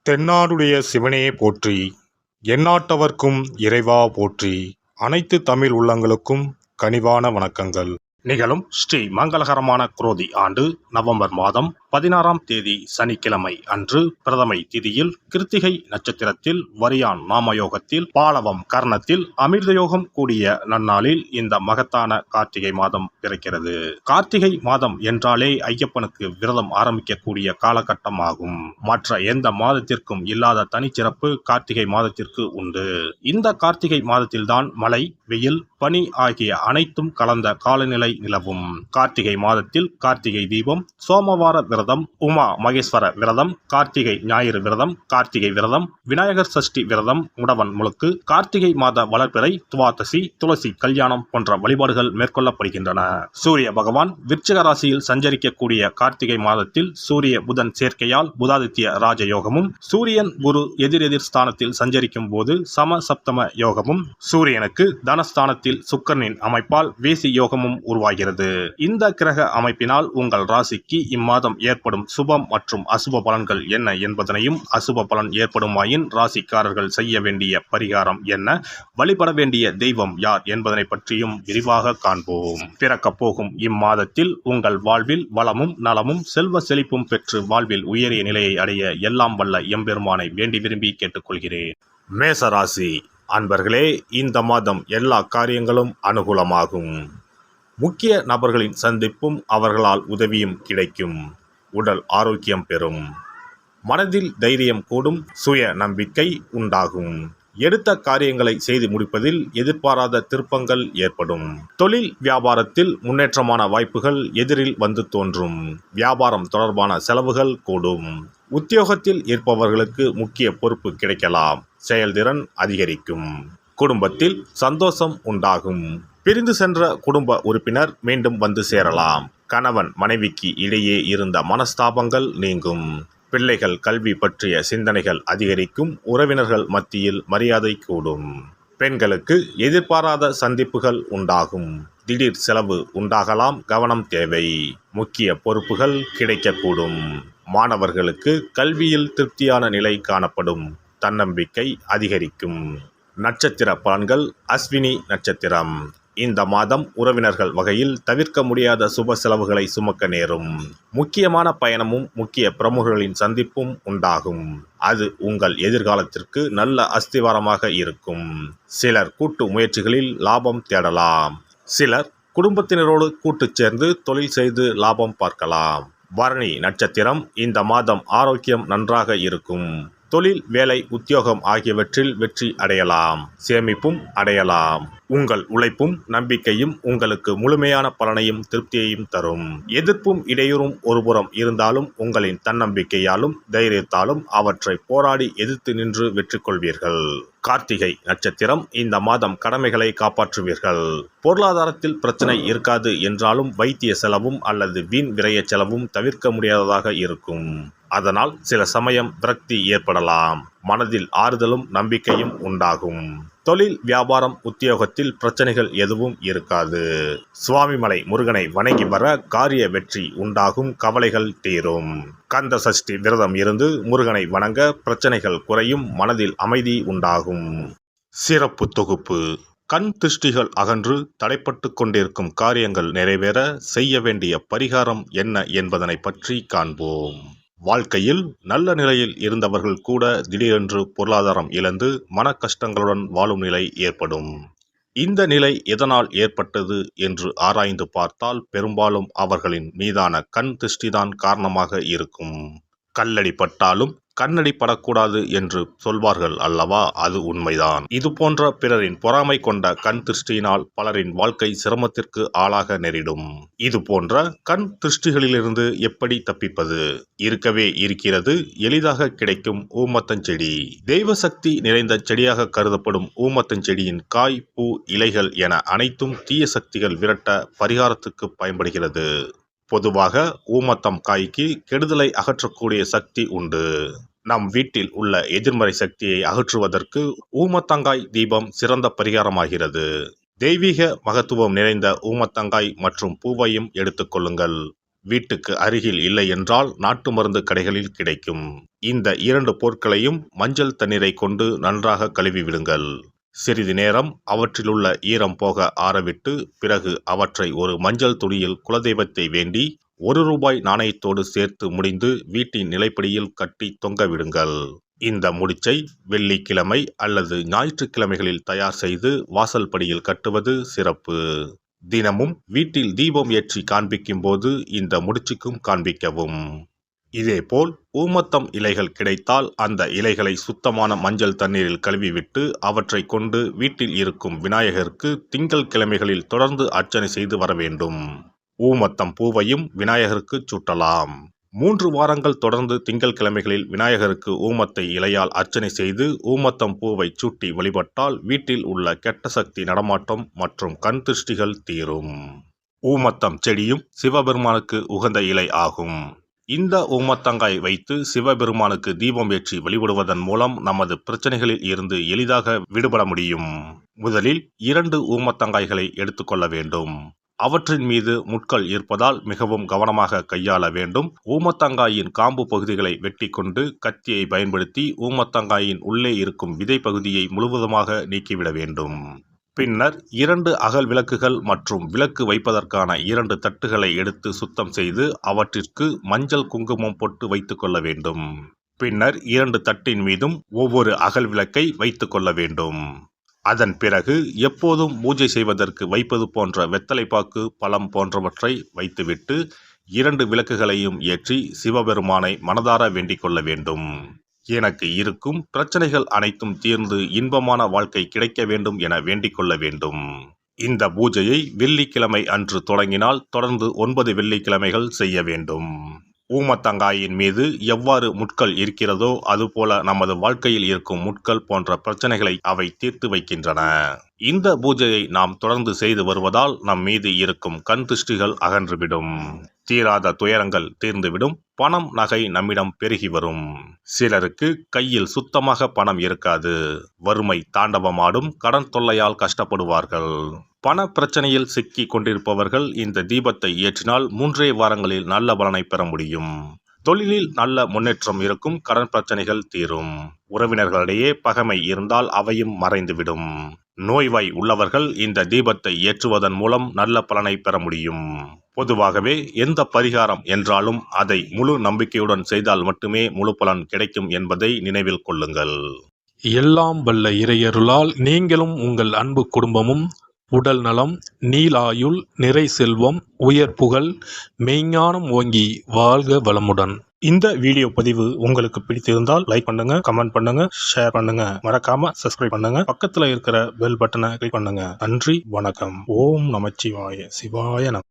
தென்னாடுடைய சிவனே போற்றி, எந்நாட்டவர்க்கும் இறைவா போற்றி. அனைத்து தமிழ் உள்ளங்களுக்கும் கனிவான வணக்கங்கள். நிகழும் ஸ்ரீ மங்களகரமான குரோதி ஆண்டு நவம்பர் மாதம் 16ஆம் தேதி சனிக்கிழமை அன்று பிரதமை திதியில் கிருத்திகை நட்சத்திரத்தில் வரியான் நாமயோகத்தில் பாலவம் கர்ணத்தில் அமிர்தயோகம் கூடிய நன்னாளில் இந்த மகத்தான கார்த்திகை மாதம் பிறக்கிறது. கார்த்திகை மாதம் என்றாலே ஐயப்பனுக்கு விரதம் ஆரம்பிக்கக்கூடிய காலகட்டம் ஆகும். மற்ற எந்த மாதத்திற்கும் இல்லாத தனிச்சிறப்பு கார்த்திகை மாதத்திற்கு உண்டு. இந்த கார்த்திகை மாதத்தில்தான் மழை, வெயில், பனி ஆகிய அனைத்தும் கலந்த காலநிலை நிலவும். கார்த்திகை மாதத்தில் கார்த்திகை தீபம், சோமவார விரதம், உமா மகேஸ்வர விரதம், கார்த்திகை ஞாயிறு விரதம், கார்த்திகை விரதம், விநாயகர் சஷ்டி விரதம், முடவன் முழுக்கு, கார்த்திகை மாத வளர்பிறை, துவாதசி, துளசி கல்யாணம் போன்ற வழிபாடுகள் மேற்கொள்ளப்படுகின்றன. சூரிய பகவான் விருச்சிக ராசியில் சஞ்சரிக்கக்கூடிய கார்த்திகை மாதத்தில் சூரிய புதன் சேர்க்கையால் புதாதித்ய ராஜயோகமும், சூரியன் குரு எதிரெதிர் ஸ்தானத்தில் சஞ்சரிக்கும் போது சம சப்தம யோகமும், சூரியனுக்கு தனஸ்தானத்தில் சுக்கிரனின் அமைப்பால் வேசி யோகமும் உருவாகிறது. இந்த கிரக அமைப்பினால் உங்கள் ராசிக்கு இம்மாதம் ஏற்படும் சுபம் மற்றும் அசுப பலன்கள் என்ன என்பதனையும், அசுப பலன் ஏற்படுமாயின் ராசிக்காரர்கள் செய்ய வேண்டிய பரிகாரம் என்ன, வழிபட வேண்டிய தெய்வம் யார் என்பதனை பற்றியும் விரிவாக காண்போம். பிறக்கப் போகும் இம்மாதத்தில் உங்கள் வாழ்வில் வளமும் நலமும் செல்வ செழிப்பும் பெற்று வாழ்வில் உயரிய நிலையை அடைய எல்லாம் வல்ல எம்பெருமானை வேண்டி விரும்பி கேட்டுக்கொள்கிறேன். மேசராசி அன்பர்களே, இந்த மாதம் எல்லா காரியங்களும் அனுகூலமாகும். முக்கிய நபர்களின் சந்திப்பும் அவர்களால் உதவியும் கிடைக்கும். உடல் ஆரோக்கியம் பெறும். மனதில் தைரியம் கூடும். சுய நம்பிக்கை உண்டாகும். எடுத்த காரியங்களை செய்து முடிப்பதில் எதிர்பாராத திருப்பங்கள் ஏற்படும். தொழில் வியாபாரத்தில் முன்னேற்றமான வாய்ப்புகள் எதிரில் வந்து தோன்றும். வியாபாரம் தொடர்பான செலவுகள் கூடும். உத்தியோகத்தில் இருப்பவர்களுக்கு முக்கிய பொறுப்பு கிடைக்கலாம். செயல்திறன் அதிகரிக்கும். குடும்பத்தில் சந்தோஷம் உண்டாகும். பிரிந்து சென்ற குடும்ப உறுப்பினர் மீண்டும் வந்து சேரலாம். கணவன் மனைவிக்கு இடையே இருந்த மனஸ்தாபங்கள் நீங்கும். பிள்ளைகள் கல்வி பற்றிய சிந்தனைகள் அதிகரிக்கும். உறவினர்கள் மத்தியில் மரியாதை கூடும். பெண்களுக்கு எதிர்பாராத சந்திப்புகள் உண்டாகும். திடீர் செலவு உண்டாகலாம். கவனம் தேவை. முக்கிய பொறுப்புகள் கிடைக்கக்கூடும். மாணவர்களுக்கு கல்வியில் திருப்தியான நிலை காணப்படும். தன்னம்பிக்கை அதிகரிக்கும். நட்சத்திர பலன்கள். அஸ்வினி நட்சத்திரம். இந்த மாதம் உறவினர்கள் வகையில் தவிர்க்க முடியாத சுப செலவுகளை சுமக்க நேரும். முக்கியமான பயணமும் முக்கிய பிரமுகர்களின் சந்திப்பும் உண்டாகும். அது உங்கள் எதிர்காலத்திற்கு நல்ல அஸ்திவாரமாக இருக்கும். சிலர் கூட்டு முயற்சிகளில் லாபம் தேடலாம். சிலர் குடும்பத்தினரோடு கூட்டு சேர்ந்து தொழில் செய்து லாபம் பார்க்கலாம். பரணி நட்சத்திரம். இந்த மாதம் ஆரோக்கியம் நன்றாக இருக்கும். தொழில், வேலை, உத்தியோகம் ஆகியவற்றில் வெற்றி அடையலாம். சேமிப்பும் அடையலாம். உங்கள் உழைப்பும் நம்பிக்கையும் உங்களுக்கு முழுமையான பலனையும் திருப்தியையும் தரும். எதிர்ப்பும் இடையூறும் ஒருபுறம் இருந்தாலும் உங்களின் தன்னம்பிக்கையாலும் தைரியத்தாலும் அவற்றை போராடி எதிர்த்து நின்று வெற்றி கொள்வீர்கள். கார்த்திகை நட்சத்திரம். இந்த மாதம் கடமைகளை காப்பாற்றுவீர்கள். பொருளாதாரத்தில் பிரச்சனை இருக்காது என்றாலும் வைத்திய செலவும் அல்லது வீண் விரய செலவும் தவிர்க்க முடியாததாக இருக்கும். அதனால் சில சமயம் விரக்தி ஏற்படலாம். மனதில் ஆறுதலும் நம்பிக்கையும் உண்டாகும். தொழில், வியாபாரம், உத்தியோகத்தில் பிரச்சனைகள் எதுவும் இருக்காது. சுவாமிமலை முருகனை வணங்கி வர காரிய வெற்றி உண்டாகும். கவலைகள் தீரும். கந்த சஷ்டி விரதம் இருந்து முருகனை வணங்க பிரச்சனைகள் குறையும். மனதில் அமைதி உண்டாகும். சிறப்பு தொகுப்பு. கண் திருஷ்டிகள் அகன்று தடைப்பட்டு கொண்டிருக்கும் காரியங்கள் நிறைவேற செய்ய வேண்டிய பரிகாரம் என்ன என்பதனை பற்றி காண்போம். வாழ்க்கையில் நல்ல நிலையில் இருந்தவர்கள் கூட திடீரென்று பொருளாதாரம் இழந்து மன கஷ்டங்களுடன் வாழும் நிலை ஏற்படும். இந்த நிலை எதனால் ஏற்பட்டது என்று ஆராய்ந்து பார்த்தால் பெரும்பாலும் அவர்களின் மீதான கண் திருஷ்டிதான் காரணமாக இருக்கும். கல்லடி பட்டாலும் கண்ணடி படக்கூடாது என்று சொல்வார்கள் அல்லவா? அது உண்மைதான். இது போன்ற பிறரின் பொறாமை கொண்ட கண் திருஷ்டியினால் பலரின் வாழ்க்கை சிரமத்திற்கு ஆளாக நேரிடும். இது போன்ற கண் திருஷ்டிகளிலிருந்து எப்படி தப்பிப்பது? இருக்கவே இருக்கிறது எளிதாக கிடைக்கும் ஊமத்தஞ்செடி. தெய்வ சக்தி நிறைந்த செடியாக கருதப்படும் ஊமத்தஞ்செடியின் காய், பூ, இலைகள் என அனைத்தும் தீய சக்திகள் விரட்ட பரிகாரத்துக்கு பயன்படுகிறது. பொதுவாக ஊமத்தம் காய்க்கு கெடுதலை அகற்றக்கூடிய சக்தி உண்டு. நம் வீட்டில் உள்ள எதிர்மறை சக்தியை அகற்றுவதற்கு ஊமத்தங்காய் தீபம் சிறந்த பரிகாரமாகிறது. தெய்வீக மகத்துவம் நிறைந்த ஊமத்தங்காய் மற்றும் பூவையும் எடுத்துக்கொள்ளுங்கள். வீட்டுக்கு அருகில் இல்லை என்றால் நாட்டு மருந்து கடைகளில் கிடைக்கும். இந்த 2 பொருட்களையும் மஞ்சள் தண்ணீரை கொண்டு நன்றாக கழுவி விடுங்கள். சிறிது நேரம் அவற்றிலுள்ள ஈரம் போக ஆறவிட்டு பிறகு அவற்றை ஒரு மஞ்சள் துணியில் குலதெய்வத்தை வேண்டி ₹1 நாணயத்தோடு சேர்த்து முடிந்து வீட்டின் நிலைப்படியில் கட்டி தொங்க விடுங்கள். இந்த முடிச்சை வெள்ளிக்கிழமை அல்லது ஞாயிற்றுக்கிழமைகளில் தயார் செய்து வாசல் படியில் கட்டுவது சிறப்பு. தினமும் வீட்டில் தீபம் ஏற்றி காண்பிக்கும் போது இந்த முடிச்சுக்கும் காண்பிக்கவும். இதேபோல் ஊமத்தம் இலைகள் கிடைத்தால் அந்த இலைகளை சுத்தமான மஞ்சள் தண்ணீரில் கழுவிவிட்டு அவற்றை கொண்டு வீட்டில் இருக்கும் விநாயகருக்கு திங்கள் கிழமைகளில் தொடர்ந்து அர்ச்சனை செய்து வர வேண்டும். ஊமத்தம் பூவையும் விநாயகருக்கு சூட்டலாம். 3 வாரங்கள் தொடர்ந்து திங்கள் கிழமைகளில் விநாயகருக்கு ஊமத்தை இலையால் அர்ச்சனை செய்து ஊமத்தம் பூவை சூட்டி வழிபட்டால் வீட்டில் உள்ள கெட்ட சக்தி நடமாட்டம் மற்றும் கண் திருஷ்டிகள் தீரும். ஊமத்தம் செடியும் சிவபெருமானுக்கு உகந்த இலை ஆகும். இந்த ஊமத்தங்காய் வைத்து சிவபெருமானுக்கு தீபம் ஏற்றி வழிபடுவதன் மூலம் நமது பிரச்சனைகளில் இருந்து எளிதாக விடுபட முடியும். முதலில் 2 ஊமத்தங்காய்களை எடுத்துக்கொள்ள வேண்டும். அவற்றின் மீது முட்கள் இருப்பதால் மிகவும் கவனமாக கையாள வேண்டும். ஊமத்தங்காயின் காம்பு பகுதிகளை வெட்டி கொண்டு கத்தியை பயன்படுத்தி ஊமத்தங்காயின் உள்ளே இருக்கும் விதை பகுதியை முழுவதுமாக நீக்கிவிட வேண்டும். பின்னர் 2 அகல் விளக்குகள் மற்றும் விளக்கு வைப்பதற்கான 2 தட்டுகளை எடுத்து சுத்தம் செய்து அவற்றிற்கு மஞ்சள் குங்குமம் போட்டு வைத்துக் கொள்ள வேண்டும். பின்னர் 2 தட்டின் மீதும் ஒவ்வொரு அகல் விளக்கை வைத்துக் கொள்ள வேண்டும். அதன் பிறகு எப்போதும் பூஜை செய்வதற்கு வைப்பது போன்ற வெத்தலைப்பாக்கு, பழம் போன்றவற்றை வைத்துவிட்டு 2 விளக்குகளையும் ஏற்றி சிவபெருமானை மனதார வேண்டிக் கொள்ள வேண்டும். எனக்கு இருக்கும் பிரச்சனைகள் அனைத்தும் தீர்ந்து இன்பமான வாழ்க்கை கிடைக்க வேண்டும் என வேண்டிக் கொள்ள வேண்டும். இந்த பூஜையை வெள்ளிக்கிழமை அன்று தொடங்கினால் தொடர்ந்து 9 வெள்ளிக்கிழமைகள் செய்ய வேண்டும். ஊமத்தங்காயின் மீது எவ்வாறு முட்கள் இருக்கிறதோ அதுபோல நமது வாழ்க்கையில் இருக்கும் முட்கள் போன்ற பிரச்சனைகளை அவை தீர்த்து வைக்கின்றன. இந்த பூஜையை நாம் தொடர்ந்து செய்து வருவதால் நம் மீது இருக்கும் கண் திருஷ்டிகள் அகன்றுவிடும். தீராத துயரங்கள் தீர்ந்துவிடும். பணம் நகை நம்மிடம் பெருகி வரும். சிலருக்கு கையில் சுத்தமாக பணம் இருக்காது. வறுமை தாண்டவமாடும். கடன் தொல்லையால் கஷ்டப்படுவார்கள். பண பிரச்சனையில் சிக்கி கொண்டிருப்பவர்கள் இந்த தீபத்தை ஏற்றினால் 3 வாரங்களில் நல்ல பலனை பெற முடியும். தொழிலில் நல்ல முன்னேற்றம் இருக்கும். கடன் பிரச்சனைகள் தீரும். உறவினர்களிடையே பகைமை இருந்தால் அவையும் மறைந்துவிடும். நோய்வாய் உள்ளவர்கள் இந்த தீபத்தை ஏற்றுவதன் மூலம் நல்ல பலனை பெற முடியும். பொதுவாகவே எந்த பரிகாரம் என்றாலும் அதை முழு நம்பிக்கையுடன் செய்தால் மட்டுமே முழு பலன் கிடைக்கும் என்பதை நினைவில் கொள்ளுங்கள். எல்லாம் வல்ல இறையருளால் நீங்களும் உங்கள் அன்பு குடும்பமும் உடல் நலம், நீலாயுள், நிறை செல்வம், உயர் புகழ், மெய்ஞானம் ஓங்கி வாழ்க வளமுடன். இந்த வீடியோ பதிவு உங்களுக்கு பிடித்திருந்தால் லைக் பண்ணுங்க, கமெண்ட் பண்ணுங்க, ஷேர் பண்ணுங்க. மறக்காம சப்ஸ்கிரைப் பண்ணுங்க. பக்கத்துல இருக்கிற பெல் பட்டனை கிளிக் பண்ணுங்க. நன்றி, வணக்கம். ஓம் நமச்சிவாய. சிவாய நம.